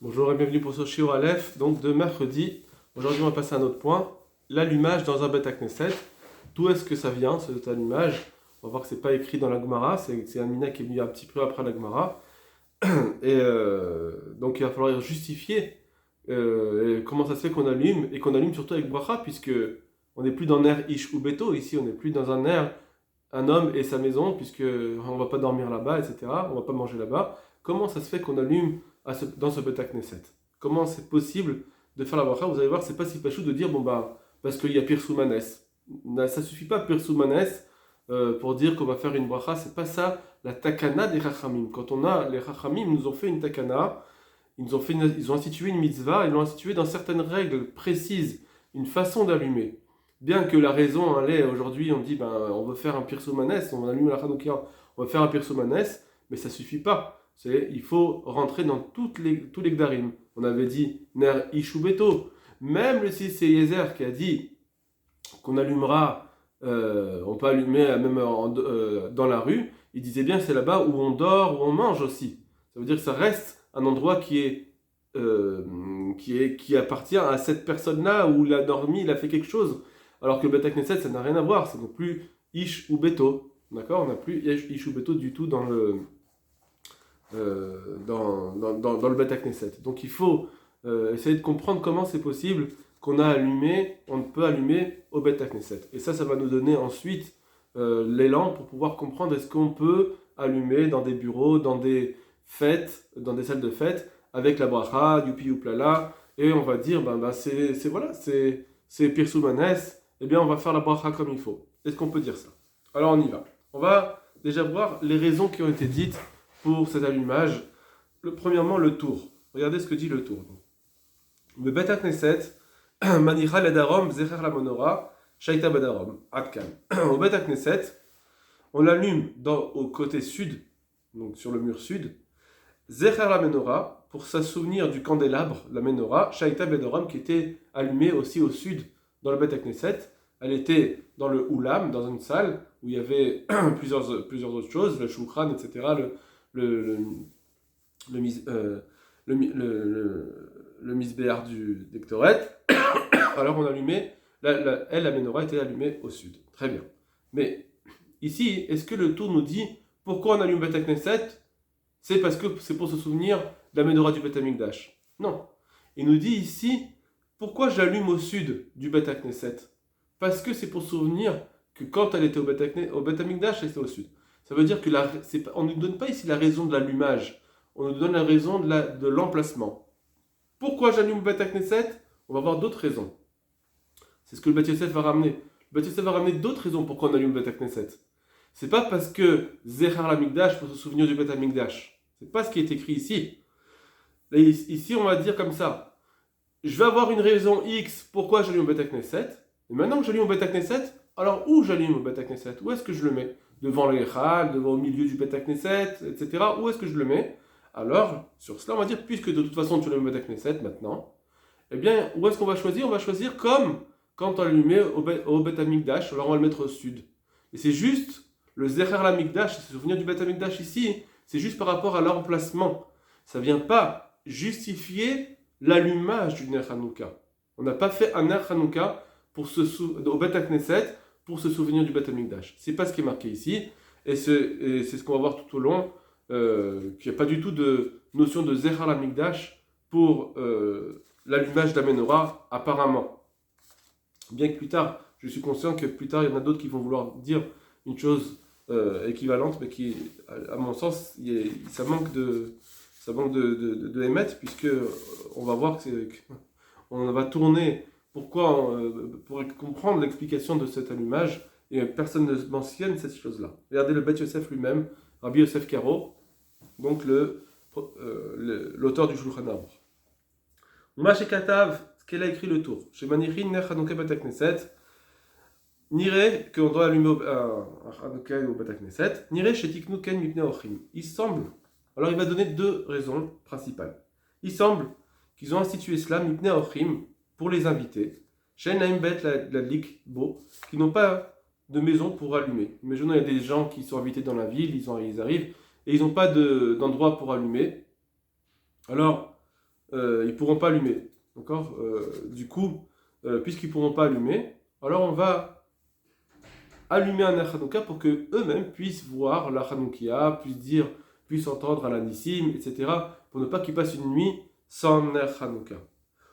Bonjour et bienvenue pour ce Shiur Aleph, donc de mercredi. Aujourd'hui, on va passer à un autre point, l'allumage dans un Beth Knesset. D'où est-ce que ça vient, cet allumage? On va voir que c'est pas écrit dans la Gemara, c'est un mina qui est venu un petit peu après la Gemara. Donc il va falloir justifier comment ça se fait qu'on allume, et qu'on allume surtout avec bracha, puisque on n'est plus dans l'air Ish ou Beto, ici on n'est plus dans un air un homme et sa maison, puisque on va pas dormir là-bas, etc. On va pas manger là-bas. Comment ça se fait qu'on allume dans ce Beth Knesset? Comment c'est possible de faire la bracha? Vous allez voir, c'est pas si pachou de dire, bon bah, parce qu'il y a Pirsou Manès. Ça suffit pas Pirsou Manès pour dire qu'on va faire une bracha, c'est pas ça la takana des Chachamim. Quand les Chachamim nous ont fait une takana, ils ont institué une mitzvah, ils l'ont institué dans certaines règles précises, une façon d'allumer. Bien que la raison, allez, aujourd'hui, on dit, ben, on veut faire un Pirsou Manès, on allume la Hanouka, on va faire un Pirsou Manès, mais ça suffit pas. Il faut rentrer dans tous les Gdarim. On avait dit Ner Ishubeto. Même le Sisi Yezer qui a dit qu'on allumera, on peut allumer même dans la rue, il disait bien c'est là-bas où on dort, où on mange aussi. Ça veut dire que ça reste un endroit qui appartient à cette personne-là où il a dormi, il a fait quelque chose. Alors que le Beth Knesset, ça n'a rien à voir, c'est non plus Ish ou Beto. D'accord? On n'a plus Ish ou Beto du tout dans le Beth Knesset. Donc il faut essayer de comprendre comment c'est possible qu'on on peut allumer au Beth Knesset. Et ça va nous donner ensuite l'élan pour pouvoir comprendre est-ce qu'on peut allumer dans des bureaux, dans des fêtes, dans des salles de fête, avec la bracha, youpi youplala, et on va dire, c'est Pirsou Manès, eh bien on va faire la bracha comme il faut. Est-ce qu'on peut dire ça? Alors on y va. On va déjà voir les raisons qui ont été dites pour cet allumage. Premièrement, le tour. Regardez ce que dit le tour. Le Beth Knesset, Manicha ledarom, zecher la menorah, shaita bedarom, adkan. Au Beth Knesset, on l'allume au côté sud, donc sur le mur sud, zecher la menorah, pour se souvenir du candélabre, la menorah, shaita bedarom, qui était allumée aussi au sud, dans le Beth Knesset. Elle était dans le Oulam, dans une salle, où il y avait plusieurs autres choses, le shulchan, etc., le misbéar du Dectoret. Alors on allumait, la menorah était allumée au sud. Très bien. Mais ici, est-ce que le tour nous dit pourquoi on allume Beth Knesset? C'est parce que c'est pour se souvenir de la menorah du Beth Amikdash. Non. Il nous dit ici pourquoi j'allume au sud du Beth Knesset? Parce que c'est pour se souvenir que quand elle était au Beth Amikdash, elle était au sud. Ça veut dire que on ne nous donne pas ici la raison de l'allumage, on nous donne la raison de l'emplacement. Pourquoi j'allume Beth Knesset? On va voir d'autres raisons. C'est ce que le Beth Yosef va ramener. Le Beth Yosef va ramener d'autres raisons pourquoi on allume Beth Knesset. C'est pas parce que Zechar l'Amikdash pour se souvenir du Beth Amikdash. C'est pas ce qui est écrit ici. Là, ici, on va dire comme ça. Je vais avoir une raison X pourquoi j'allume Beth Knesset. Et maintenant que j'allume au Beth Knesset, alors où j'allume au Beth Knesset? Où est-ce que je le mets? Devant le Echal, devant au milieu du Beth Knesset, etc. Où est-ce que je le mets? Alors, sur cela, on va dire, puisque de toute façon tu l'allumes au Beth Knesset maintenant, eh bien, où est-ce qu'on va choisir? On va choisir comme quand on l'allumait au Beth Amikdash, alors on va le mettre au sud. Et c'est juste, le Zecher l'Amikdash, se souvenir du Beth Amikdash ici, c'est juste par rapport à l'emplacement. Ça ne vient pas justifier l'allumage du Ner Hanouka. On n'a pas fait un Ner Hanouka au Beth Knesset pour se souvenir du Beth Amikdash. C'est pas ce qui est marqué ici, et c'est ce qu'on va voir tout au long, qu'il n'y a pas du tout de notion de Zecher l'Amikdash pour l'allumage de la menorah, apparemment. Bien que plus tard, je suis conscient que plus tard, il y en a d'autres qui vont vouloir dire une chose équivalente, mais qui, à mon sens, ça manque de émettre, puisque on va voir qu'on va tourner pourquoi, pour comprendre l'explication de cet allumage, et personne ne mentionne cette chose-là. Regardez le Beth Yosef lui-même, Rabbi Yosef Karo, donc l'auteur du Shulchan Aruch. Maché Katav, ce qu'elle a écrit le tour. Chez Manichin, Ner Hanouka Beth Knesset, Nire, qu'on doit allumer un Hanouka au Beth Knesset, Nire chez Tiknu Ken Mipne Ochim. Il semble, alors il va donner deux raisons principales. Il semble qu'ils ont institué cela, Mipne Ochim, pour les invités, chez Naim Bet la Lik Bo, qui n'ont pas de maison pour allumer. Imaginons, il y a des gens qui sont invités dans la ville, ils arrivent, et ils n'ont pas d'endroit pour allumer. Alors, ils ne pourront pas allumer. D'accord. Du coup, puisqu'ils ne pourront pas allumer, alors on va allumer un Ner Hanouka pour que eux-mêmes puissent voir la Hanoukia, puissent entendre à la Nissim, etc. Pour ne pas qu'ils passent une nuit sans Ner Hanouka.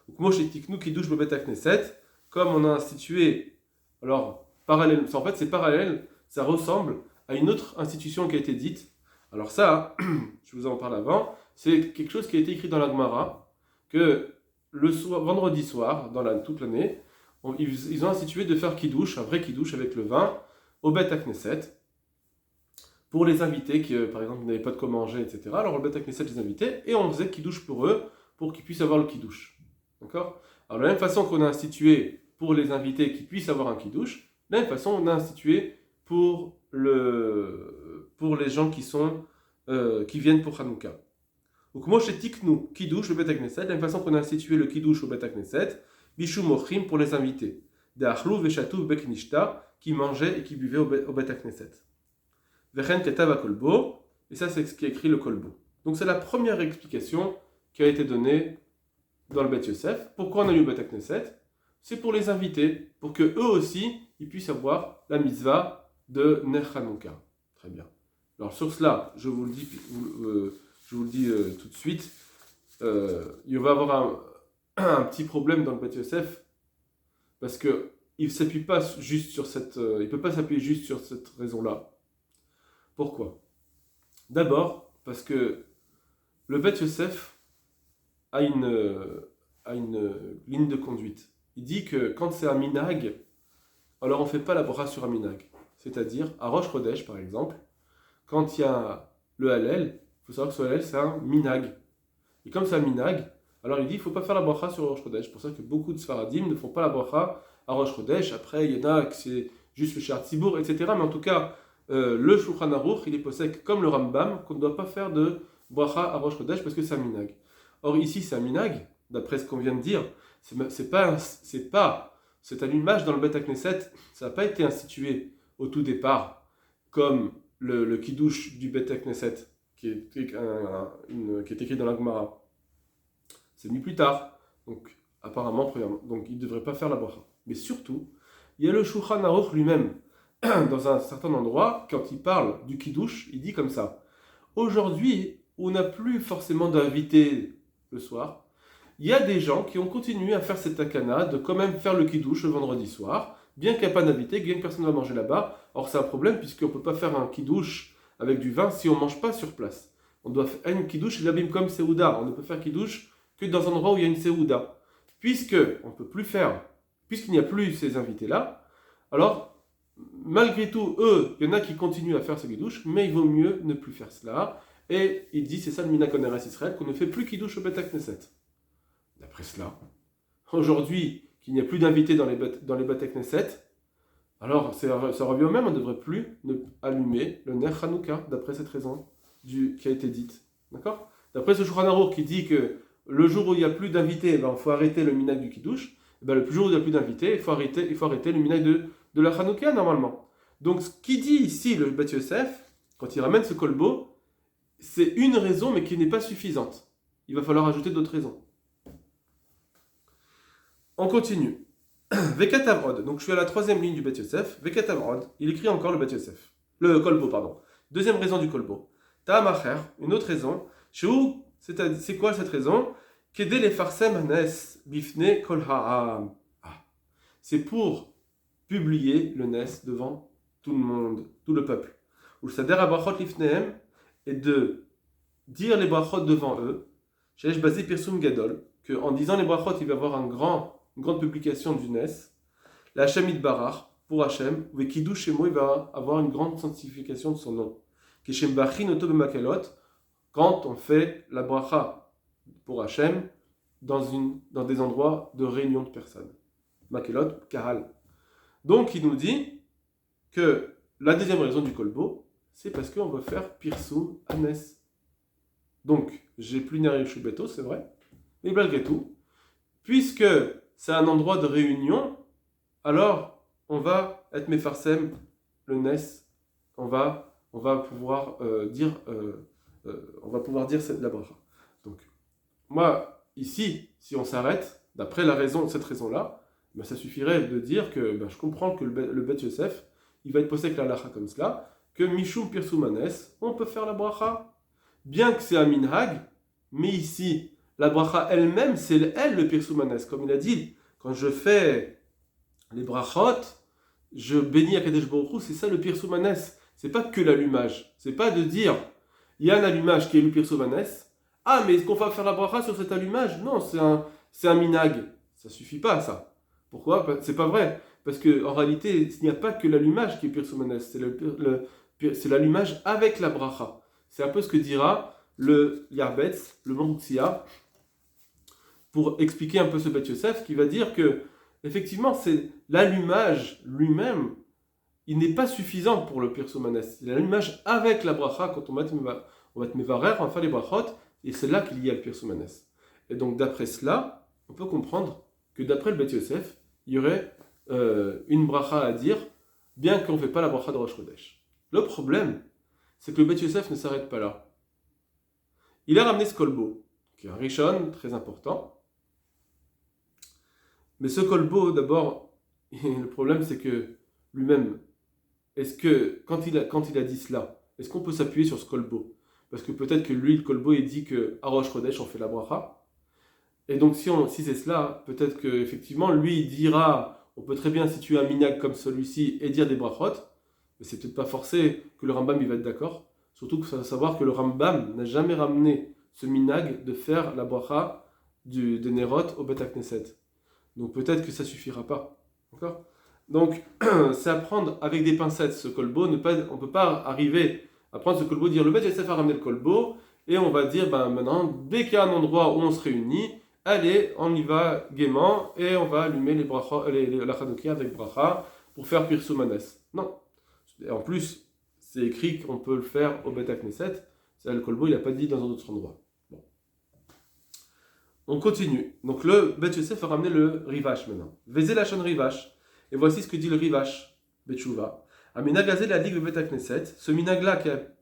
Donc, Moshe Tiknu Kiddush Bebet Knesset, comme on a institué, alors, parallèle, en fait c'est parallèle, ça ressemble à une autre institution qui a été dite. Alors ça, je vous en parle avant, c'est quelque chose qui a été écrit dans la Gemara, que le vendredi soir, toute l'année, ils ont institué de faire Kiddush, un vrai Kiddush avec le vin, au Bet Knesset, pour les invités qui, par exemple, n'avaient pas de quoi manger, etc. Alors le Bet Knesset les invitait, et on faisait Kiddush pour eux, pour qu'ils puissent avoir le Kiddush. D'accord. Alors, de la même façon qu'on a institué pour les invités qui puissent avoir un kiddush, de la même façon, on a institué pour les gens qui viennent pour Hanouka. Donc, Moshe Tiknu Kiddush au Bet Knesset, de la même façon qu'on a institué le Kiddush au Bet Knesset, Bishu Mochrim pour les invités, de Achlou Veshatou Beknishta, qui mangeaient et qui buvaient au Bet Knesset. Vechen Ketav Kolbo, et ça, c'est ce qui est écrit le Kolbo. Donc, c'est la première explication qui a été donnée dans le Bet Yosef. Pourquoi on a eu le Bet Knesset? C'est pour les invités, pour que eux aussi, ils puissent avoir la mitzvah de Ner Hanouka. Très bien. Alors sur cela, je vous le dis tout de suite, il va y avoir un petit problème dans le Bet Yosef, parce que il s'appuie pas juste sur il peut pas s'appuyer juste sur cette raison-là. Pourquoi? D'abord, parce que le Bet Yosef a une ligne de conduite. Il dit que quand c'est un minag, alors on ne fait pas la bracha sur un minag. C'est-à-dire, à Rosh Chodesh, par exemple, quand il y a le Hallel, il faut savoir que ce Hallel, c'est un minag. Et comme c'est un minag, alors il dit qu'il ne faut pas faire la bracha sur Rosh Chodesh. C'est pour ça que beaucoup de Sfaradim ne font pas la bracha à Rosh Chodesh. Après, il y en a que c'est juste le Shar Tzibour, etc. Mais en tout cas, le Shulchan Aruch, il est possède comme le Rambam, qu'on ne doit pas faire de bracha à Rosh Chodesh parce que c'est un minag. Or ici, c'est un minag, d'après ce qu'on vient de dire. Cet allumage dans le Bet Knesset, ça n'a pas été institué au tout départ comme le kiddush du Bet Knesset qui est écrit dans la Gemara. C'est venu plus tard. Donc, apparemment, premièrement. Donc, il ne devrait pas faire la bracha. Mais surtout, il y a le Shulchan Aruch lui-même, dans un certain endroit, quand il parle du kiddush, il dit comme ça. Aujourd'hui, on n'a plus forcément d'invités le soir. Il y a des gens qui ont continué à faire cette takana, de quand même faire le kiddush le vendredi soir, bien qu'il n'y ait pas d'invité, bien que personne ne va manger là-bas. Or, c'est un problème, puisqu'on ne peut pas faire un kiddush avec du vin si on ne mange pas sur place. On doit faire une kiddush, il l'abîme comme Seouda. On ne peut faire kiddush que dans un endroit où il y a une Seouda. Puisqu'il n'y a plus ces invités-là, alors, malgré tout, il y en a qui continuent à faire ce kiddush, mais il vaut mieux ne plus faire cela. Et il dit, c'est ça le Minhag Eretz Israël, qu'on ne fait plus kiddush au Bet Knesset. D'après cela, aujourd'hui, qu'il n'y a plus d'invités dans les Bet Knesset, alors ça revient au même, on ne devrait plus allumer le Ner Hanouka, d'après cette raison qui a été dite. D'accord? D'après ce Shulchan Aruch qui dit que le jour où il n'y a plus d'invités, il faut arrêter le minhag du kiddush, le jour où il n'y a plus d'invités, il faut arrêter le minhag de la Hanouka normalement. Donc ce qu'il dit ici, le Bet Yosef, quand il ramène ce kolbo, c'est une raison mais qui n'est pas suffisante. Il va falloir ajouter d'autres raisons. On continue. Vekatavrod, donc je suis à la troisième ligne du Bet Yosef. Vekatavrod, il écrit encore le Bet Yosef. Le kolbo, pardon. Deuxième raison du kolbo. Ta'amacher, une autre raison. Shou, c'est quoi cette raison? Kedé les farsem nes bifne kol ha'am. C'est pour publier le nes devant tout le monde, tout le peuple. Ou sader abrachot lifnehem, et de dire les brachot devant eux. Sheesh basé pirsum gadol, qu'en disant les brachot, il va y avoir une grande publication du nes. La Hashem Itbarach, pour Hashem, ou Kiddush Shemo, il va avoir une grande sanctification de son nom. Keshem Bachin Oto B'Makelot, quand on fait la bracha pour Hashem dans des endroits de réunion de personnes. Makelot, Kahal. Donc il nous dit que la deuxième raison du kolbo, c'est parce qu'on va faire Pirsum Anes. Donc, j'ai plus Nari Shubeto, c'est vrai, mais malgré tout, puisque c'est un endroit de réunion, alors on va être Mefarsem, le Nes, on va pouvoir dire la bracha. Donc, moi, ici, si on s'arrête, d'après cette raison-là, ben, ça suffirait de dire que ben, je comprends que le Bet Yosef, il va être posé avec la halacha comme cela, que Mishum Pirsumanes, on peut faire la bracha. Bien que c'est un minhag, mais ici, la bracha elle-même, c'est elle le Pirsumanes. Comme il a dit, quand je fais les brachot, je bénis Akadosh Baruch Hu, c'est ça le Pirsumanes. C'est pas que l'allumage. C'est pas de dire, il y a un allumage qui est le Pirsumanes. Ah, mais est-ce qu'on va faire la bracha sur cet allumage? Non, c'est un minhag. Ça suffit pas, ça. Pourquoi? C'est pas vrai. Parce qu'en réalité, il n'y a pas que l'allumage qui est Pirsumanes. C'est l'allumage avec la bracha. C'est un peu ce que dira le Yarbetz, le Montsia, pour expliquer un peu ce Bet Yosef, qui va dire que, effectivement, c'est l'allumage lui-même, il n'est pas suffisant pour le Pirsumanes. C'est l'allumage avec la bracha, quand on va mettre Mevarer, on va faire les brachot, et c'est là qu'il y a le Pirsumanes. Et donc, d'après cela, on peut comprendre que d'après le Bet Yosef, il y aurait une bracha à dire, bien qu'on ne fait pas la bracha de Rosh Chodesh. Le problème, c'est que le Bet Yosef ne s'arrête pas là. Il a ramené ce kolbo, qui est un rishon très important. Mais ce kolbo, d'abord, le problème c'est que lui-même, est-ce que, quand il a dit cela, est-ce qu'on peut s'appuyer sur ce kolbo? Parce que peut-être que lui, le kolbo, il dit qu'à Rosh Chodesh, on fait la bracha. Et donc, si c'est cela, peut-être qu'effectivement, lui, il dira, on peut très bien situer un minhag comme celui-ci et dire des brachot, mais c'est peut-être pas forcé que le Rambam, il va être d'accord. Surtout qu'il faut savoir que le Rambam n'a jamais ramené ce minhag de faire la bracha des Nerot au Bet HaKnesset. Donc peut-être que ça suffira pas. D'accord? Donc c'est à prendre avec des pincettes ce kolbo. On ne peut pas arriver à prendre ce kolbo, dire le Bet Yosef a ramené le kolbo, et on va dire ben, maintenant, dès qu'il y a un endroit où on se réunit, allez, on y va gaiement, et on va allumer la Chanoukia avec bracha pour faire Pirsumanes. Non. Et en plus, c'est écrit qu'on peut le faire au Bet HaKnesset. C'est le kolbo, il n'a pas dit dans un autre endroit. Bon. On continue. Donc le Bet Yosef a ramené le rivash maintenant. Vezé la chaîne rivash. Et voici ce que dit le rivash, Betchouva. Aminag azé la digue Bet HaKnesset. Ce minag-là qui est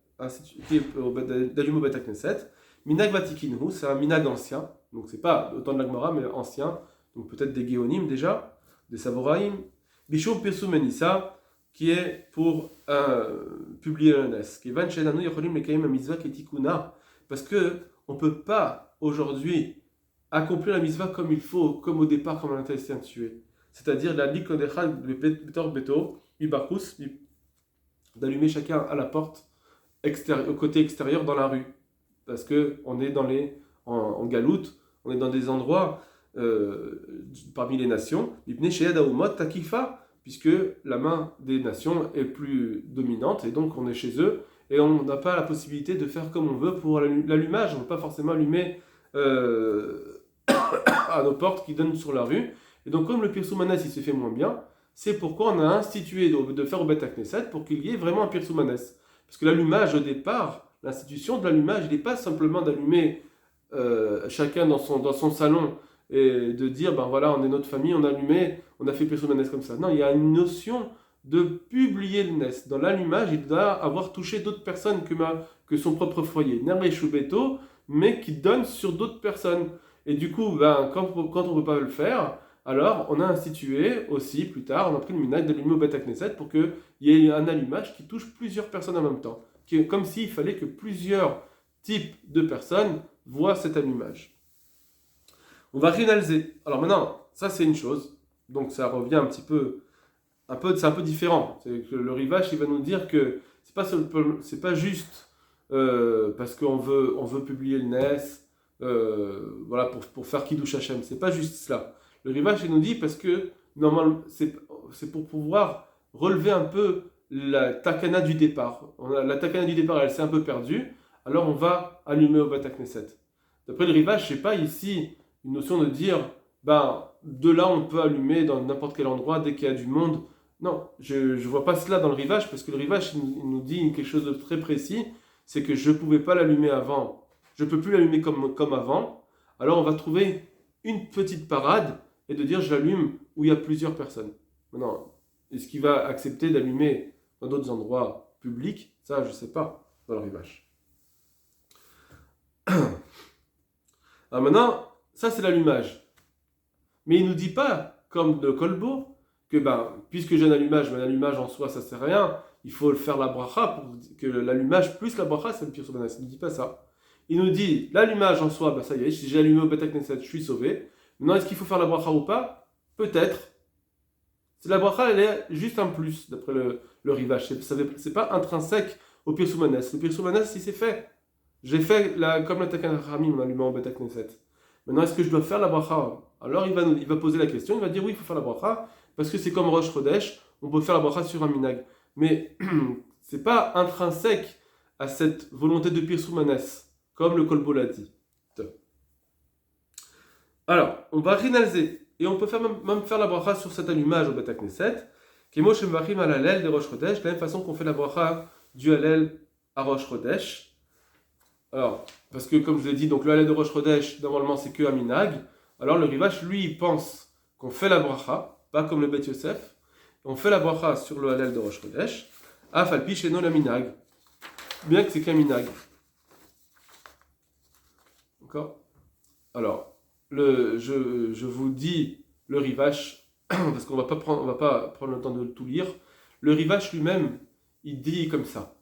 d'allumer au Bet HaKnesset. Minag vatikinhu, c'est un minag ancien. Donc c'est pas au temps de la Gemara, mais ancien. Donc peut-être des Géonim déjà, des Savoraïm. Bishum Pirsum Menissa, qui est pour publier le NES. Parce que on ne peut pas aujourd'hui accomplir la mitzvah comme il faut, comme au départ, comme on a été institué. C'est-à-dire la likodechal betor beto, ibarkus, d'allumer chacun à la porte, au côté extérieur dans la rue. Parce qu'on est en galoute, on est dans des endroits parmi les nations. Puisque la main des nations est plus dominante, et donc on est chez eux, et on n'a pas la possibilité de faire comme on veut pour l'allumage. On ne peut pas forcément allumer à nos portes qui donnent sur la rue. Et donc comme le Pirsumanes il se fait moins bien, c'est pourquoi on a institué de faire au Bet HaKnesset pour qu'il y ait vraiment un Pirsumanes. Parce que l'allumage au départ, l'institution de l'allumage, il n'est pas simplement d'allumer chacun dans son salon, et de dire, ben voilà, on est notre famille, on a allumé, on a fait Pirsumanes comme ça. Non, il y a une notion de publier le NES. Dans l'allumage, il doit avoir touché d'autres personnes que son propre foyer. Nermeshu Beto, mais qui donne sur d'autres personnes. Et du coup, ben, quand on ne peut pas le faire, alors on a institué aussi, plus tard, on a pris le minhag d'allumer au Bet HaKnesset pour qu'il y ait un allumage qui touche plusieurs personnes en même temps. Comme s'il fallait que plusieurs types de personnes voient cet allumage. On va réaliser. Alors maintenant, ça c'est une chose. Donc ça revient c'est un peu différent. C'est que le rivash, il va nous dire que c'est pas juste parce qu'on veut publier le NES, voilà, pour faire Kiddush Hashem. C'est pas juste cela. Le rivash, il nous dit parce que normalement, c'est pour pouvoir relever un peu la takana du départ. La takana du départ, elle s'est un peu perdue. Alors on va allumer au Bet HaKnesset. D'après le rivash, c'est pas ici une notion de dire, ben, de là on peut allumer dans n'importe quel endroit dès qu'il y a du monde. Non, je ne vois pas cela dans le rivash, parce que le rivash il nous dit quelque chose de très précis, c'est que je ne pouvais pas l'allumer avant, je ne peux plus l'allumer comme avant, alors on va trouver une petite parade et de dire je l'allume où il y a plusieurs personnes. Maintenant, est-ce qu'il va accepter d'allumer dans d'autres endroits publics? Ça, je ne sais pas, dans le rivash. Alors maintenant, ça c'est l'allumage. Mais il ne nous dit pas, comme de Kolbo, que puisque j'ai un allumage, mais l'allumage en soi ça sert à rien, il faut le faire la bracha, pour que l'allumage plus la bracha c'est le pire soumanes. Il ne nous dit pas ça. Il nous dit, l'allumage en soi, ça y est, si j'ai allumé au Beta Knesset, je suis sauvé. Maintenant, est-ce qu'il faut faire la bracha ou pas? Peut-être. La bracha, elle est juste un plus, d'après le rivage. C'est pas intrinsèque au pire soumanes. Le pire soumanes, si c'est fait. J'ai fait comme la Takana Ramim en allumant au Beta Knesset. Maintenant, est-ce que je dois faire la bracha? Alors, il va poser la question, il va dire oui, il faut faire la bracha, parce que c'est comme Rosh Chodesh, on peut faire la bracha sur un minag. Mais c'est pas intrinsèque à cette volonté de Pirsou Manes, comme le Kolbo l'a dit. Alors, on va rinalzer, et on peut même faire la bracha sur cet allumage au Beta Knesset, qui est Moshe Mvachim al Halel de Rosh Chodesh, de la même façon qu'on fait la bracha du Halel à Rosh Chodesh. Alors, parce que comme je l'ai dit, donc le Halel de Rosh Chodesh, normalement c'est que un minag. Alors le Rivash, lui, il pense qu'on fait la bracha, pas comme le Bet Yosef. On fait la bracha sur le Halel de Rosh Chodesh, Afalpi Sheno la minag. Bien que c'est qu'un minag. D'accord? Alors, je vous dis le Rivash, parce qu'on va pas prendre le temps de tout lire. Le Rivash lui-même, il dit comme ça.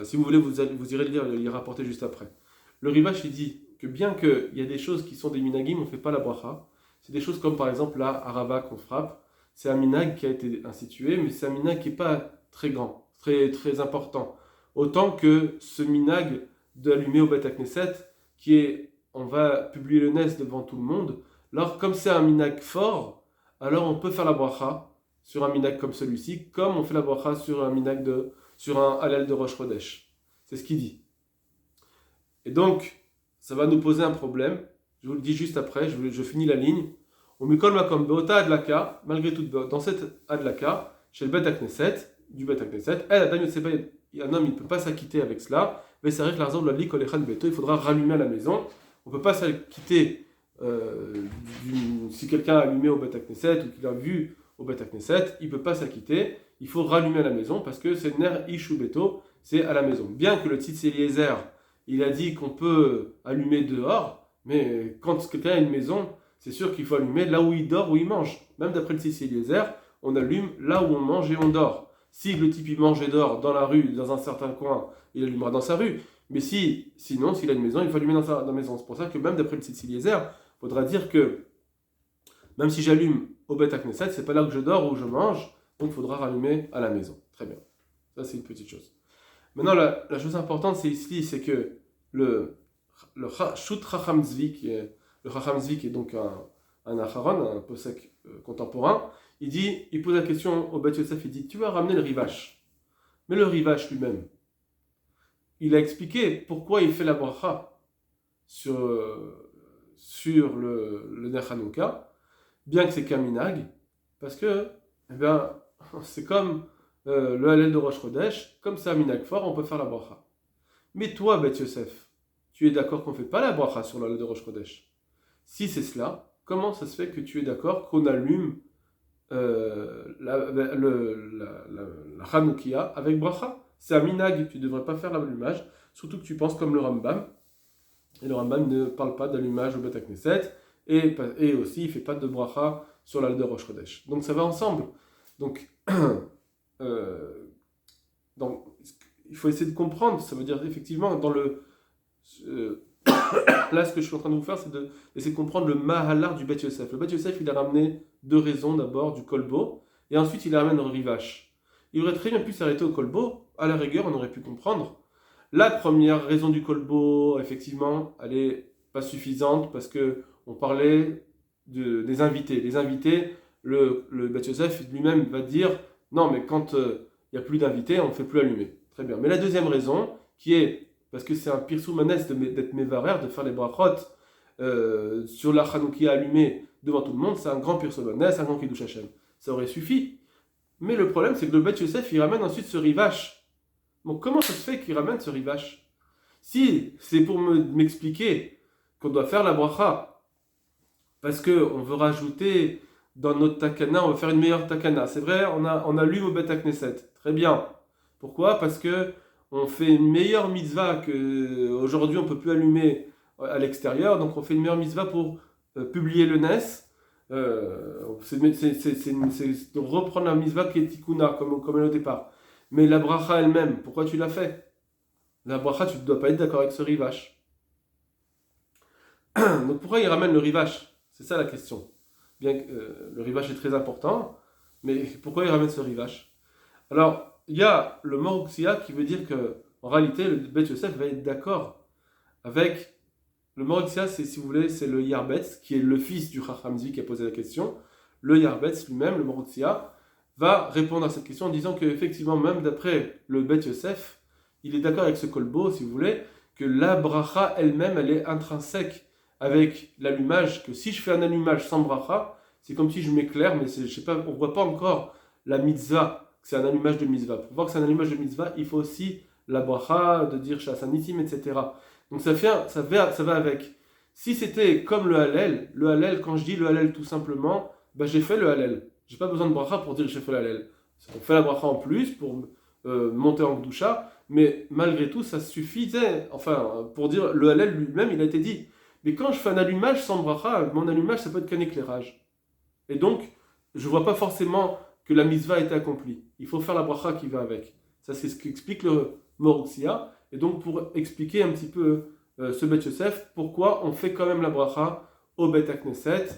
Si vous voulez, vous irez le lire, il ira rapporter juste après. Le Rivash, il dit que bien qu'il y a des choses qui sont des minagim, on ne fait pas la bracha. C'est des choses comme par exemple la harava qu'on frappe. C'est un minag qui a été institué, mais c'est un minag qui n'est pas très grand, très, très important. Autant que ce minag d'allumer au Beta Knesset, qui est, on va publier le Nes devant tout le monde. Alors, comme c'est un minag fort, alors on peut faire la bracha sur un minag comme celui-ci, comme on fait la bracha sur un halal de Rosh Chodesh. C'est ce qu'il dit. Et donc, ça va nous poser un problème. Je vous le dis juste après, je finis la ligne. On mikol makom beota adlaka, malgré tout, dans cette adlaka, chez le Bet Knesset, du Bet Knesset, un homme il ne peut pas s'acquitter avec cela, mais ça arrive l'argent de la lik olechan beto, il faudra rallumer à la maison. On ne peut pas s'acquitter si quelqu'un a allumé au Bet Knesset ou qu'il a vu au Bet Knesset, il ne peut pas s'acquitter, il faut rallumer à la maison parce que c'est ner ishu beto, c'est à la maison. Bien que le Tzitz Eliezer, il a dit qu'on peut allumer dehors, mais quand quelqu'un a une maison, c'est sûr qu'il faut allumer là où il dort, où il mange. Même d'après le Tzitz Eliezer, on allume là où on mange et on dort. Si le type il mange et dort dans la rue, dans un certain coin, il allumera dans sa rue. Mais sinon, s'il a une maison, il faut allumer dans sa maison. C'est pour ça que même d'après le Tzitz Eliezer, il faudra dire que même si j'allume au Bet Knesset, c'est pas là que je dors ou je mange, donc il faudra rallumer à la maison. Très bien. Ça, c'est une petite chose. Maintenant, la chose importante, c'est que le Shut Chacham Zvi, qui est donc un acharon, un posek contemporain, il pose la question au Bet Yosef, il dit, tu vas ramener le Rivash. Mais le Rivash lui-même, il a expliqué pourquoi il fait la bracha sur le Ner Hanouka, bien que c'est qu'un minag, parce que, c'est comme le Halel de Rosh Chodesh, comme c'est un minag fort, on peut faire la bracha. Mais toi, Bet Yosef, tu es d'accord qu'on ne fait pas la bracha sur le Halel de Rosh Chodesh? Si c'est cela, comment ça se fait que tu es d'accord qu'on allume la Hanoukia avec bracha? C'est un minag, tu ne devrais pas faire l'allumage, surtout que tu penses comme le Rambam. Et le Rambam ne parle pas d'allumage au Bet Knesset, et aussi il ne fait pas de bracha sur l'Halel de Rosh Chodesh. Donc ça va ensemble. Donc, il faut essayer de comprendre. Ça veut dire effectivement, là ce que je suis en train de vous faire, c'est d'essayer de comprendre le Mahalar du Bet Yosef. Le Bet Yosef, il a ramené deux raisons. D'abord du Kolbo, et ensuite il ramène le Rivash. Il aurait très bien pu s'arrêter au Kolbo. À la rigueur, on aurait pu comprendre. La première raison du Kolbo, effectivement, elle n'est pas suffisante parce qu'on parlait des invités. Les invités, le Bet Yosef lui-même va dire non, mais quand il n'y a plus d'invités, on ne fait plus allumer. Très bien. Mais la deuxième raison, qui est parce que c'est un pirsou manès d'être mévarer, de faire les brachot sur la Hanoukia allumée devant tout le monde, c'est un grand pirsou manès, un grand kiddush Hashem. Ça aurait suffi. Mais le problème, c'est que le Bet Yosef, il ramène ensuite ce Rivash. Donc comment ça se fait qu'il ramène ce Rivash? Si c'est pour m'expliquer qu'on doit faire la bracha, parce qu'on veut rajouter dans notre takana, on veut faire une meilleure takana. C'est vrai, on allume au Bet Knesset. Très bien. Pourquoi? Parce que on fait une meilleure mitzvah qu'aujourd'hui on ne peut plus allumer à l'extérieur, donc on fait une meilleure mitzvah pour publier le Nes. C'est de reprendre la mitzvah qui est tikkuna, comme elle au départ. Mais la bracha elle-même, pourquoi tu l'as fait? La bracha, tu ne dois pas être d'accord avec ce rivache. Donc pourquoi il ramène le rivache? C'est ça la question. Bien que le rivache est très important, mais pourquoi il ramène ce rivache? Alors, il y a le Moruxia qui veut dire que, en réalité, le Bet Yosef va être d'accord avec le Moruxia, c'est, si vous voulez, c'est le Yarbetz, qui est le fils du Chachamzi qui a posé la question. Le Yarbetz lui-même, le Moruxia, va répondre à cette question en disant qu'effectivement, même d'après le Bet Yosef, il est d'accord avec ce kolbo, si vous voulez, que la bracha elle-même, elle est intrinsèque avec l'allumage, que si je fais un allumage sans bracha, c'est comme si je m'éclaire, mais je sais pas, on ne voit pas encore la mitzvah, que c'est un allumage de mitzvah. Pour voir que c'est un allumage de mitzvah, il faut aussi la bracha, de dire shasanitim, etc. Donc ça va avec. Si c'était comme le Hallel, quand je dis le Hallel tout simplement, ben j'ai fait le Hallel. J'ai pas besoin de bracha pour dire que j'ai fait le Hallel. On fait la bracha en plus pour monter en Gdusha, mais malgré tout, ça suffisait, enfin, pour dire le Hallel lui-même, il a été dit. Mais quand je fais un allumage sans bracha, mon allumage, ça peut être qu'un éclairage. Et donc, je ne vois pas forcément que la mitzvah a été accomplie. Il faut faire la bracha qui va avec. Ça, c'est ce qu'explique le Moruxia. Et donc, pour expliquer un petit peu ce Bet Yosef, pourquoi on fait quand même la bracha au Bet HaKnesset.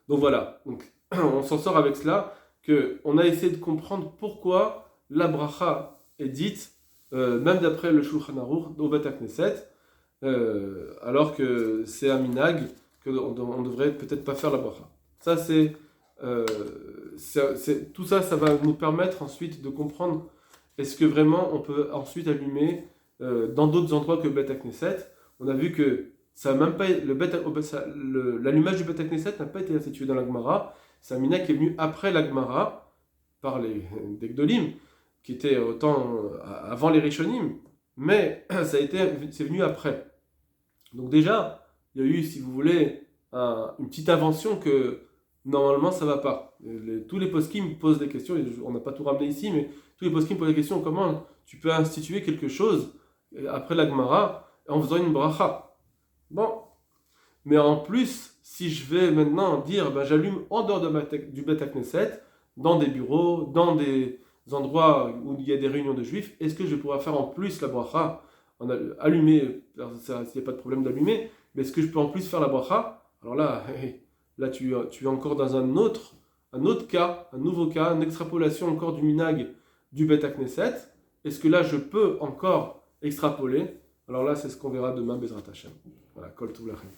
Donc voilà. Donc, on s'en sort avec cela, qu'on a essayé de comprendre pourquoi la bracha est dite, même d'après le Shulchan Aruch, au Bet HaKnesset, alors que c'est un minag, qu'on ne devrait peut-être pas faire la bracha. Ça, tout ça, ça va nous permettre ensuite de comprendre est-ce que vraiment on peut ensuite allumer dans d'autres endroits que le Bet HaKnesset. On a vu que ça même pas, l'allumage du Bet HaKnesset n'a pas été institué dans la Gemara. C'est un minag qui est venu après la Gemara, par des Gdolim, qui étaient autant avant les Rishonim, mais c'est venu après. Donc déjà, il y a eu, si vous voulez, une petite invention que normalement ça va pas. Tous les poskim posent des questions, on n'a pas tout ramené ici, mais tous les poskim posent des questions comment tu peux instituer quelque chose après la Gemara en faisant une bracha. Bon, mais en plus, si je vais maintenant dire j'allume en dehors du Bet HaKnesset, dans des bureaux, dans des endroits où il y a des réunions de juifs, est-ce que je pourrais faire en plus la bracha? Allumer, il n'y a pas de problème d'allumer, mais est-ce que je peux en plus faire la bracha? Alors là, tu es encore dans un autre cas, un nouveau cas, une extrapolation encore du minag du Bet HaKnesset. Est-ce que là je peux encore extrapoler? Alors là, c'est ce qu'on verra demain, Bezrat Hashem. Voilà, Kol Tou Lachem.